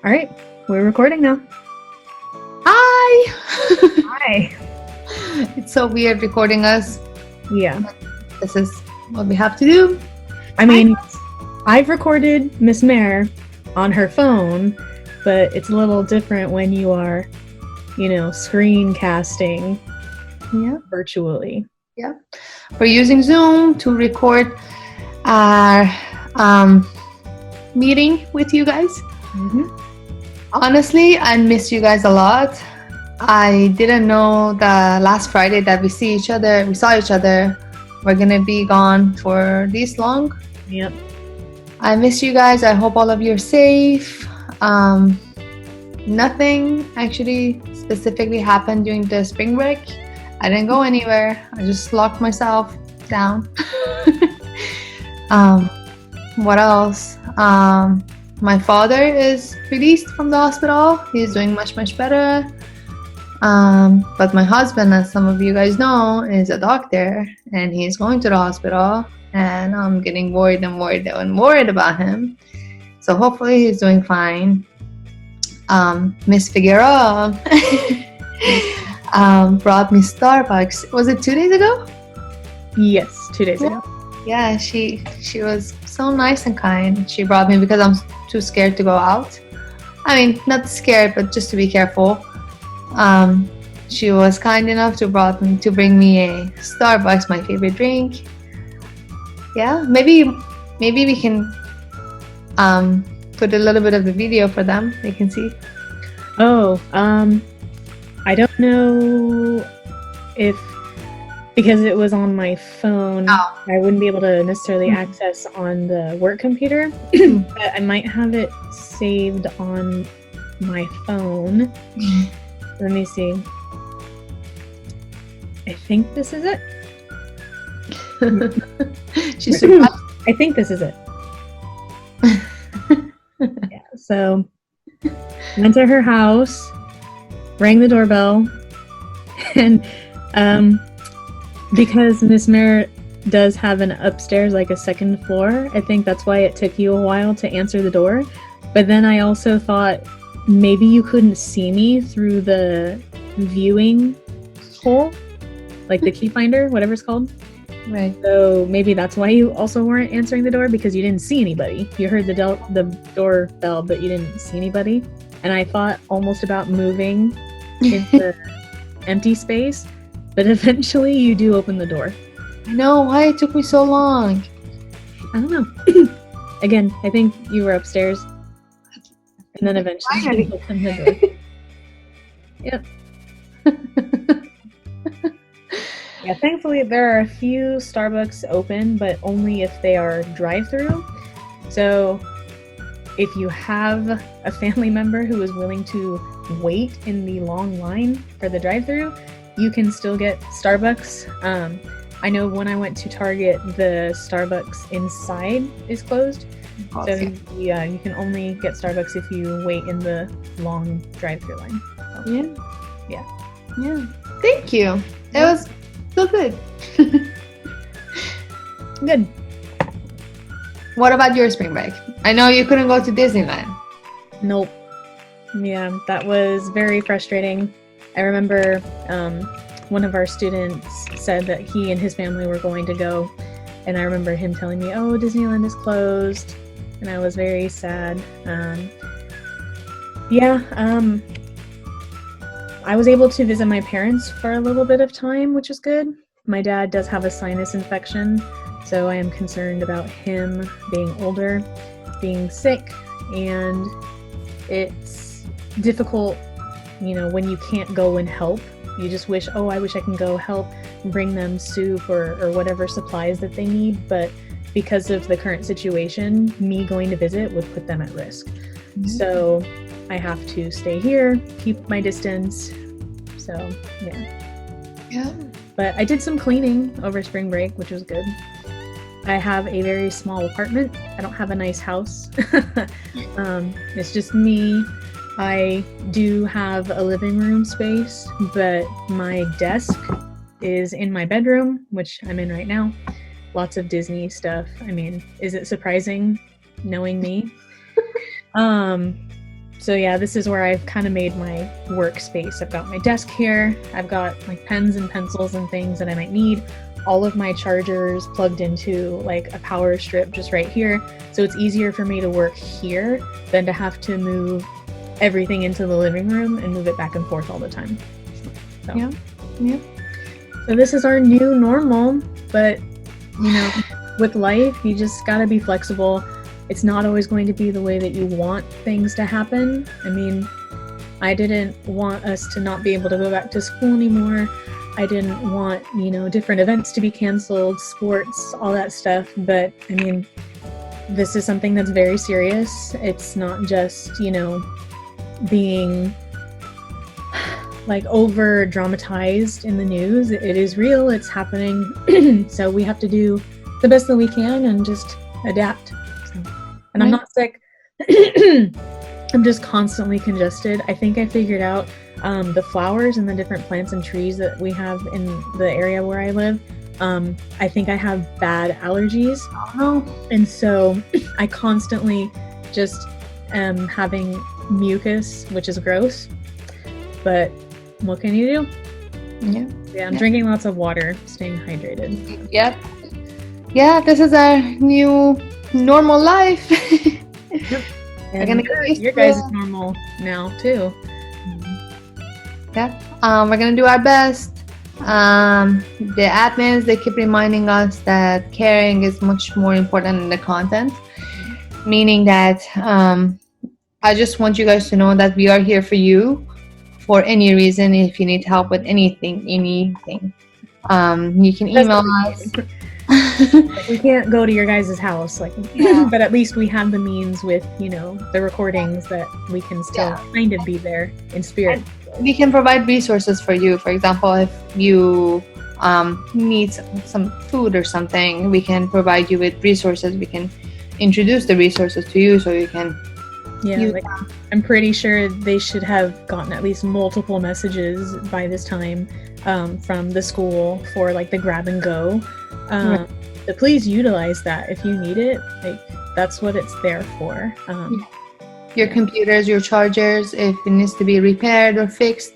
All right, we're recording now. Hi! Hi. It's so weird recording us. Yeah. This is what we have to do. I mean, I've recorded Miss Mare on her phone, but it's a little different when you are, screencasting virtually. Yeah. We're using Zoom to record our meeting with you guys. Mm-hmm. Honestly, I miss you guys a lot. I didn't know the last Friday that we saw each other. We're gonna be gone for this long. Yep. I miss you guys. I hope all of you are safe. Nothing actually specifically happened during the spring break. I didn't go anywhere. I just locked myself down. What else? My father is released from the hospital. He's doing much better. But my husband, as some of you guys know, is a doctor, and he's going to the hospital, and I'm getting worried about him. So hopefully he's doing fine. Miss Figueroa brought me Starbucks. Was it 2 days ago? Yes, 2 days ago. Yeah, she was so nice and kind. She brought me because I'm too scared to go out. I mean, not scared, but just to be careful. She was kind enough to bring me a Starbucks, my favorite drink. Yeah, maybe we can put a little bit of the video for them. They can see. Oh, I don't know if, because it was on my phone, I wouldn't be able to necessarily access on the work computer, but I might have it saved on my phone. Let me see. I think this is it. She's surprised. I think this is it. Yeah, so went to her house, rang the doorbell, and because Miss Merritt does have an upstairs, like a second floor, I think that's why it took you a while to answer the door. But then I also thought maybe you couldn't see me through the viewing hole, like the key finder, whatever it's called. Right. So maybe that's why you also weren't answering the door, because you didn't see anybody. You heard the doorbell, but you didn't see anybody. And I thought almost about moving into empty space, but eventually you do open the door. I know, why it took me so long. I don't know. Again, I think you were upstairs. And then eventually you opened the door. Yep. Yeah, thankfully there are a few Starbucks open, but only if they are drive-through. So if you have a family member who is willing to wait in the long line for the drive-through, you can still get Starbucks. I know when I went to Target, the Starbucks inside is closed. So yeah, you can only get Starbucks if you wait in the long drive-through line. So, yeah. Thank you. It was so good. Good. What about your spring break? I know you couldn't go to Disneyland. Nope. Yeah, that was very frustrating. I remember one of our students said that he and his family were going to go, and I remember him telling me, "Oh, Disneyland is closed," and I was very sad. I was able to visit my parents for a little bit of time, which is good. My dad does have a sinus infection, so I am concerned about him being older, being sick, and it's difficult, when you can't go and help. You just wish, I wish I can go help, bring them soup or whatever supplies that they need, but because of the current situation, me going to visit would put them at risk. Mm-hmm. So I have to stay here, keep my distance. So, yeah. But I did some cleaning over spring break, which was good. I have a very small apartment. I don't have a nice house. It's just me. I do have a living room space, but my desk is in my bedroom, which I'm in right now. Lots of Disney stuff. I mean, is it surprising knowing me? So yeah, this is where I've kind of made my workspace. I've got my desk here. I've got like pens and pencils and things that I might need. All of my chargers plugged into like a power strip just right here. So it's easier for me to work here than to have to move everything into the living room and move it back and forth all the time. So. Yeah. So this is our new normal, but you know, with life, you just gotta be flexible. It's not always going to be the way that you want things to happen. I mean, I didn't want us to not be able to go back to school anymore. I didn't want, you know, different events to be canceled, sports, all that stuff. But I mean, this is something that's very serious. It's not just, you know, being like over dramatized in the news. It is real, it's happening. So we have to do the best that we can and just adapt. So, and I'm not sick. I'm just constantly congested. I think I figured out the flowers and the different plants and trees that we have in the area where I live. I think I have bad allergies. And so I constantly just am having mucus, which is gross. But what can you do? Yeah, I'm drinking lots of water, staying hydrated. Yep. Yeah, this is our new normal life. And your guys' is normal now too. Yeah. We're gonna do our best. The admins, they keep reminding us that caring is much more important than the content. Meaning that I just want you guys to know that we are here for you for any reason. If you need help with anything, you can email us. We can't go to your guys' house, but at least we have the means with, you know, the recordings that we can still kind of be there in spirit. And we can provide resources for you. For example, if you need some food or something, we can provide you with resources. We can introduce the resources to you so you can I'm pretty sure they should have gotten at least multiple messages by this time from the school for like the grab and go. So please utilize that if you need it. Like, that's what it's there for. Your computers, your chargers, if it needs to be repaired or fixed,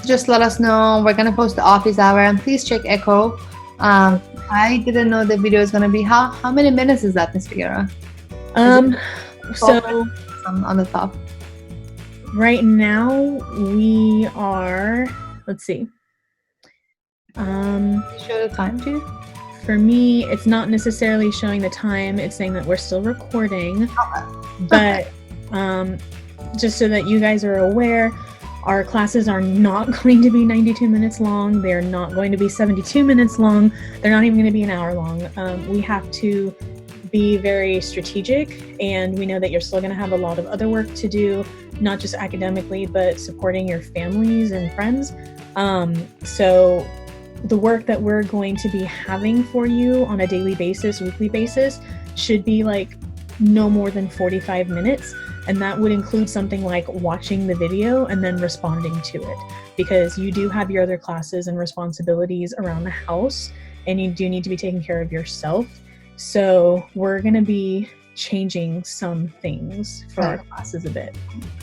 just let us know. We're gonna post the office hour, and please check Echo. I didn't know the video is gonna be how many minutes is that, Miss Figueroa? So on the top. Right now we are, let's see. Show the time to you? For me, it's not necessarily showing the time. It's saying that we're still recording. But just so that you guys are aware, our classes are not going to be 92 minutes long. They're not going to be 72 minutes long. They're not even going to be an hour long. We have to be very strategic, and we know that you're still going to have a lot of other work to do, not just academically, but supporting your families and friends. So the work that we're going to be having for you on a daily basis, weekly basis, should be like no more than 45 minutes. And that would include something like watching the video and then responding to it, because you do have your other classes and responsibilities around the house, and you do need to be taking care of yourself. So we're going to be changing some things for our classes a bit.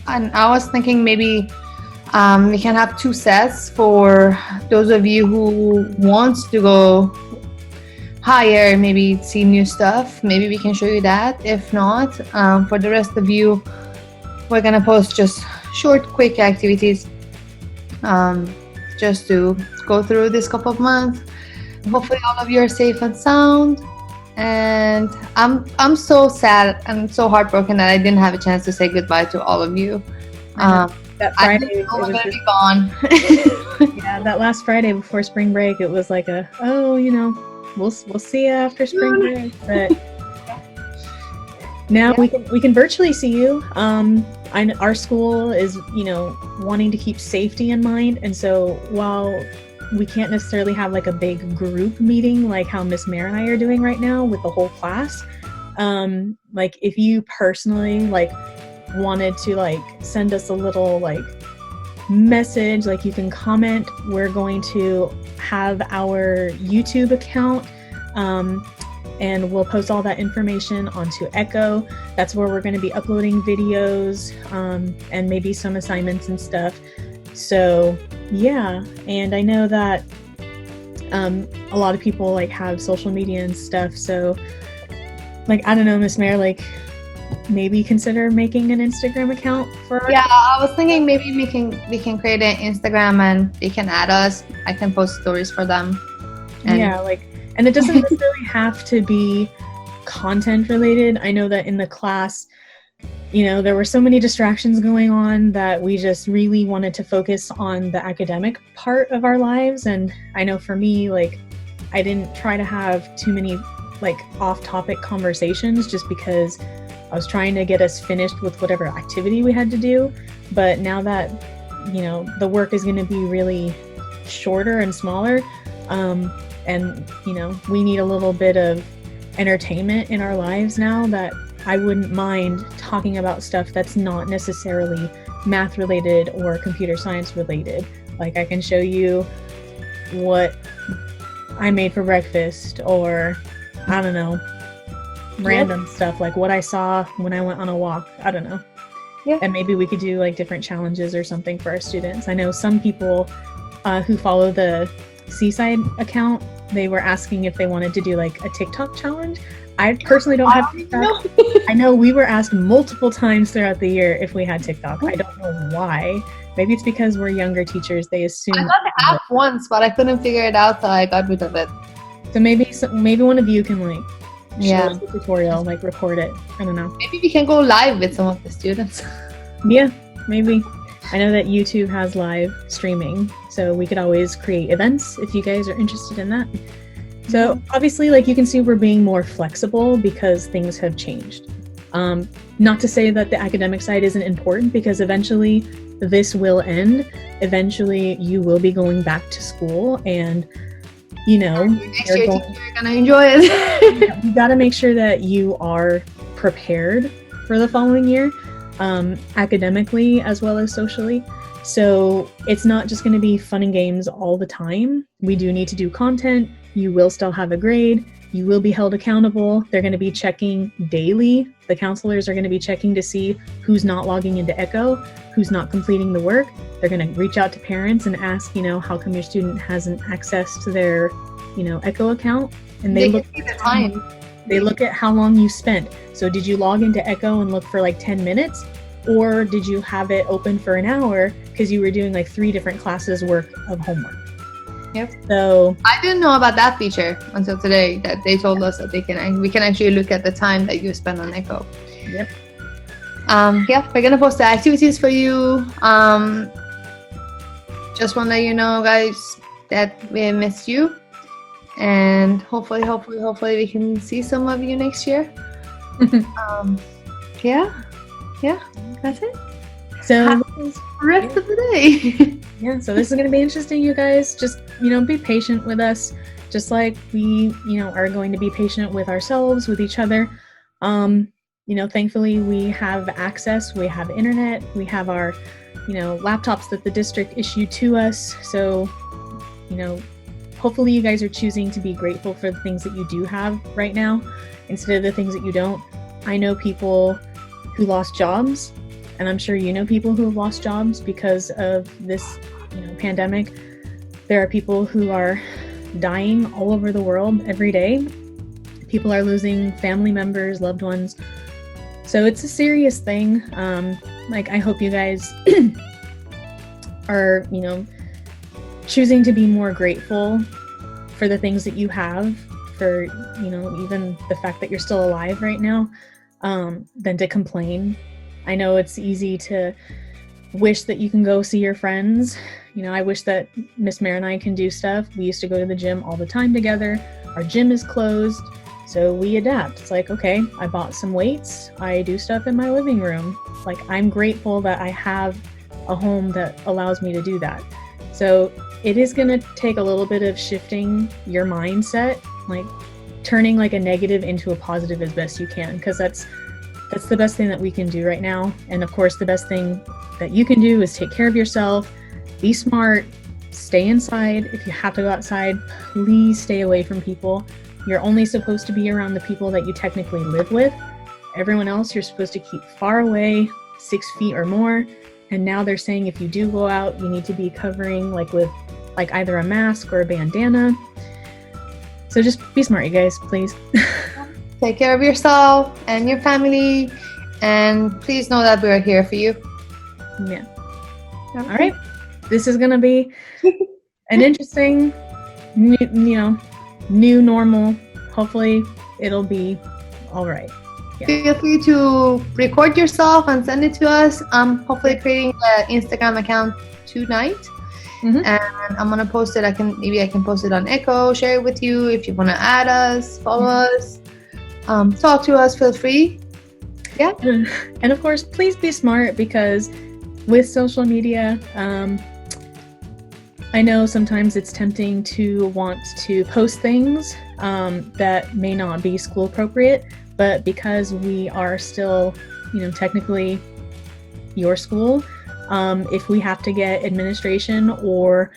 And I was thinking maybe we can have 2 sets for those of you who wants to go higher, maybe see new stuff. Maybe we can show you that. If not, for the rest of you, we're gonna post just short, quick activities just to go through this couple of months. Hopefully all of you are safe and sound. And I'm so sad and so heartbroken that I didn't have a chance to say goodbye to all of you. That Friday, I was gonna be gone. Yeah, that last Friday before spring break, it was like we'll see you after spring break. But now we can virtually see you. Our school is wanting to keep safety in mind, and so while we can't necessarily have like a big group meeting like how Miss Mare and I are doing right now with the whole class, like if you personally wanted to send us a little message, you can comment. We're going to have our YouTube account and we'll post all that information onto Echo. That's where we're going to be uploading videos and maybe some assignments and stuff. So yeah, and I know that a lot of people like have social media and stuff. So like, I don't know, Miss Mare, like maybe consider making an Instagram account for our I was thinking maybe we can create an Instagram and they can add us. I can post stories for them. And yeah, like, and it doesn't necessarily have to be content related. I know that in the class, you know, there were so many distractions going on that we just really wanted to focus on the academic part of our lives. And I know for me, like, I didn't try to have too many like off-topic conversations just because I was trying to get us finished with whatever activity we had to do. But now that, you know, the work is going to be really shorter and smaller, and, you know, we need a little bit of entertainment in our lives now, that I wouldn't mind talking about stuff that's not necessarily math related or computer science related. Like, I can show you what I made for breakfast, or I don't know, random stuff like what I saw when I went on a walk. I don't know. Yeah. And maybe we could do like different challenges or something for our students. I know some people who follow the Seaside account, they were asking if they wanted to do like a TikTok challenge. I personally don't have TikTok. I know we were asked multiple times throughout the year if we had TikTok. I don't know why. Maybe it's because we're younger teachers. They assume. I got the app once, but I couldn't figure it out, so I got rid of it. So maybe one of you can like show Yeah. us the tutorial, like record it. I don't know. Maybe we can go live with some of the students. Yeah, maybe. I know that YouTube has live streaming, so we could always create events if you guys are interested in that. So obviously, like, you can see we're being more flexible because things have changed. Not to say that the academic side isn't important, because eventually this will end. Eventually you will be going back to school, and you know, Next year, you're gonna enjoy it. you got to make sure that you are prepared for the following year, academically as well as socially. So it's not just going to be fun and games all the time. We do need to do content. You will still have a grade. You will be held accountable. They're going to be checking daily. The counselors are going to be checking to see who's not logging into Echo, who's not completing the work. They're going to reach out to parents and ask, you know, how come your student hasn't access to their, you know, Echo account? And they look at the time. They look at how long you spent. So did you log into Echo and look for like 10 minutes? Or did you have it open for an hour because you were doing like 3 different classes worth of homework? Yep. So I didn't know about that feature until today, that they told us that we can actually look at the time that you spend on Echo. Yep. Yeah, we're gonna post the activities for you. Just want to let you know, guys, that we missed you, and hopefully we can see some of you next year. Yeah, that's it. So Rest of the day. yeah, so this is going to be interesting, you guys. Just, you know, be patient with us, just like we, you know, are going to be patient with ourselves, with each other. You know, thankfully we have access, we have internet, we have our, you know, laptops that the district issued to us. So, you know, hopefully you guys are choosing to be grateful for the things that you do have right now instead of the things that you don't. I know people who lost jobs, and I'm sure you know people who have lost jobs because of this, you know, pandemic. There are people who are dying all over the world every day. People are losing family members, loved ones. So it's a serious thing. Like, I hope you guys are, you know, choosing to be more grateful for the things that you have, for, you know, even the fact that you're still alive right now, than to complain. I know it's easy to wish that you can go see your friends. You know, I wish that Miss Mare and I can do stuff. We used to go to the gym all the time together. Our gym is closed, so we adapt. It's like, okay, I bought some weights. I do stuff in my living room. Like, I'm grateful that I have a home that allows me to do that. So it is going to take a little bit of shifting your mindset, like turning like a negative into a positive as best you can, because that's the best thing that we can do right now. And of course, the best thing that you can do is take care of yourself, be smart, stay inside. If you have to go outside, please stay away from people. You're only supposed to be around the people that you technically live with. Everyone else you're supposed to keep far away, 6 feet or more. And now they're saying if you do go out, you need to be covering with either a mask or a bandana. So just be smart, you guys, please. Take care of yourself and your family, and please know that we are here for you. Yeah. All right. This is gonna be an interesting, new normal. Hopefully, it'll be all right. Yeah. Feel free to record yourself and send it to us. I'm hopefully creating an Instagram account tonight, and I'm gonna post it. Maybe I can post it on Echo, share it with you if you want to add us, follow us, talk to us. Feel free. Yeah. And of course, please be smart, because with social media, I know sometimes it's tempting to want to post things that may not be school appropriate. But because we are still, technically your school, if we have to get administration or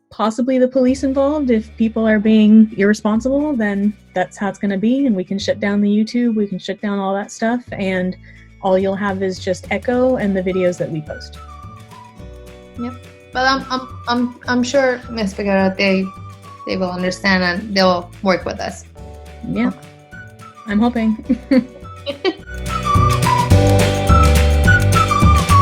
possibly the police involved, if people are being irresponsible, then that's how it's going to be. And we can shut down the YouTube, we can shut down all that stuff, and all you'll have is just Echo and the videos that we post. Yep. But I'm sure Miss Figueroa, they will understand and they'll work with us. Yeah. I'm hoping.